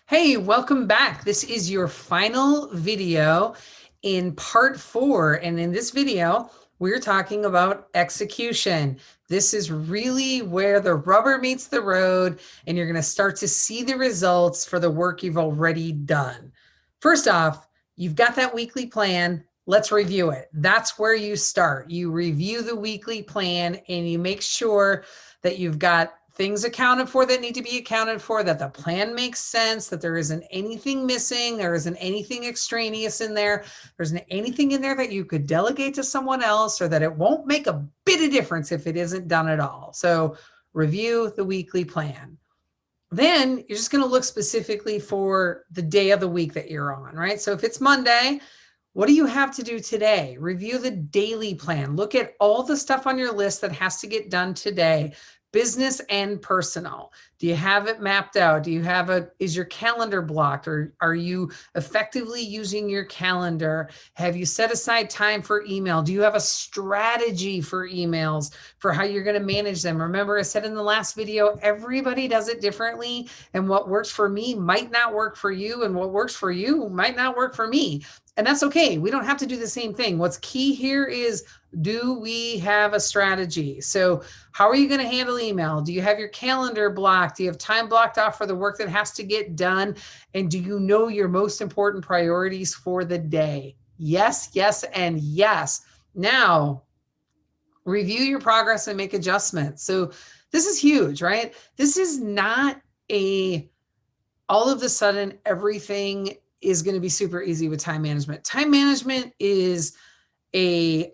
Hey, welcome back. This is your final video in part 4. And in this video, we're talking about execution. This is really where the rubber meets the road, and you're going to start to see the results for the work you've already done. First off, you've got that weekly plan. Let's review it. That's where you start. You review the weekly plan and you make sure that you've got things accounted for that need to be accounted for, that the plan makes sense, that there isn't anything missing, there isn't anything extraneous in there, there isn't anything in there that you could delegate to someone else, or that it won't make a bit of difference if it isn't done at all. So review the weekly plan. Then you're just going to look specifically for the day of the week that you're on, right? So if it's Monday, what do you have to do today? Review the daily plan. Look at all the stuff on your list that has to get done today, business and personal. Do you have it mapped out? Do you have is your calendar blocked, or are you effectively using your calendar? Have you set aside time for email? Do you have a strategy for emails for how you're going to manage them? Remember, I said in the last video, everybody does it differently, and what works for me might not work for you, and what works for you might not work for me. And that's okay. We don't have to do the same thing. What's key here is, do we have a strategy? So how are you going to handle email? Do you have your calendar blocked? Do you have time blocked off for the work that has to get done? And do you know your most important priorities for the day? Yes, yes, and yes. Now, review your progress and make adjustments. So this is huge, right? This is not all of a sudden everything is going to be super easy with time management. Time management is an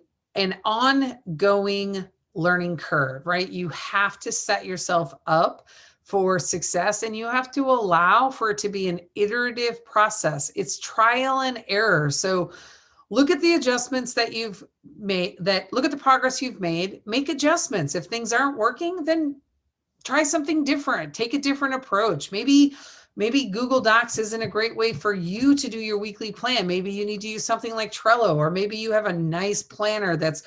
ongoing learning curve, right? You have to set yourself up for success, and you have to allow for it to be an iterative process. It's trial and error. So look at the adjustments that you've made, look at the progress you've made, make adjustments. If things aren't working, then try something different, take a different approach. Maybe Google Docs isn't a great way for you to do your weekly plan. Maybe you need to use something like Trello, or maybe you have a nice planner that's,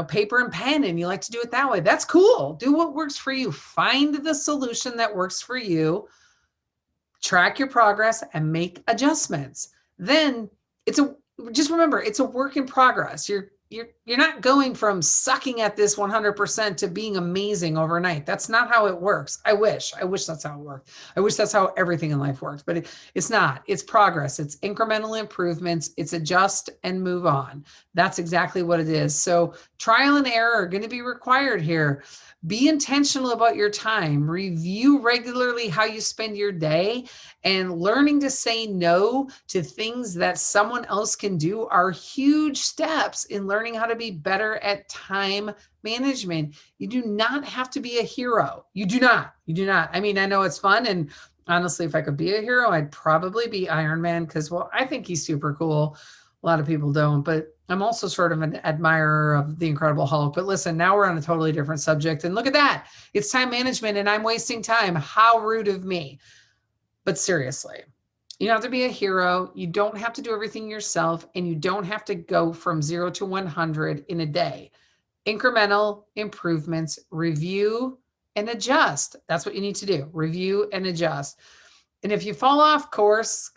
paper and pen, and you like to do it that way. That's cool. Do what works for you. Find the solution that works for you, track your progress, and make adjustments. Then just remember, it's a work in progress. You're not going from sucking at this 100% to being amazing overnight. That's not how it works. I wish that's how it worked. I wish that's how everything in life works, but it's not. It's progress. It's incremental improvements. It's adjust and move on. That's exactly what it is. So trial and error are going to be required here. Be intentional about your time. Review regularly how you spend your day, and learning to say no to things that someone else can do are huge steps in learning how to be better at time management. You do not have to be a hero. You do not. I mean, I know it's fun, and honestly, if I could be a hero, I'd probably be Iron Man, because, well, I think he's super cool. A lot of people don't, but I'm also sort of an admirer of the Incredible Hulk. But listen, now we're on a totally different subject. And look at that. It's time management, and I'm wasting time. How rude of me. But seriously, you don't have to be a hero. You don't have to do everything yourself, and you don't have to go from 0 to 100 in a day. Incremental improvements, review and adjust. That's what you need to do. Review and adjust. And if you fall off course,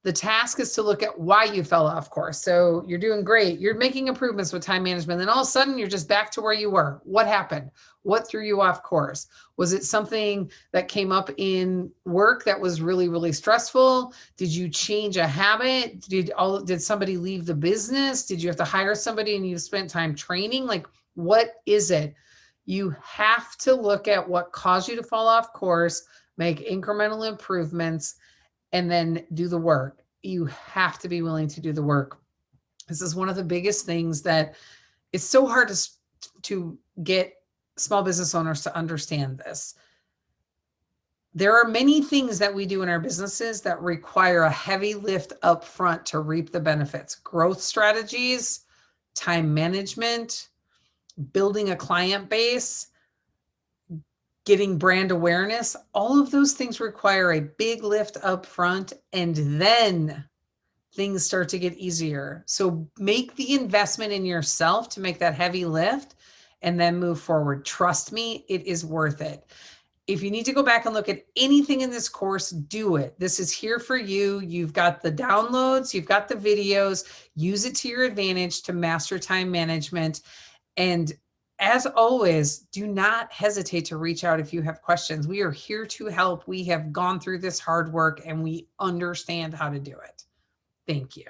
the task is to look at why you fell off course. So you're doing great. You're making improvements with time management. Then all of a sudden, you're just back to where you were. What happened? What threw you off course? Was it something that came up in work that was really, really stressful? Did you change a habit? Did somebody leave the business? Did you have to hire somebody and you spent time training? Like, what is it? You have to look at what caused you to fall off course, make incremental improvements, and then do the work. You have to be willing to do the work. This is one of the biggest things that it's so hard to get small business owners to understand this. There are many things that we do in our businesses that require a heavy lift up front to reap the benefits. Growth strategies, time management, building a client base, getting brand awareness, all of those things require a big lift up front, and then things start to get easier. So make the investment in yourself to make that heavy lift, and then move forward. Trust me, it is worth it. If you need to go back and look at anything in this course, do it. This is here for you. You've got the downloads, you've got the videos, use it to your advantage to master time management. And as always, do not hesitate to reach out if you have questions. We are here to help. We have gone through this hard work and we understand how to do it. Thank you.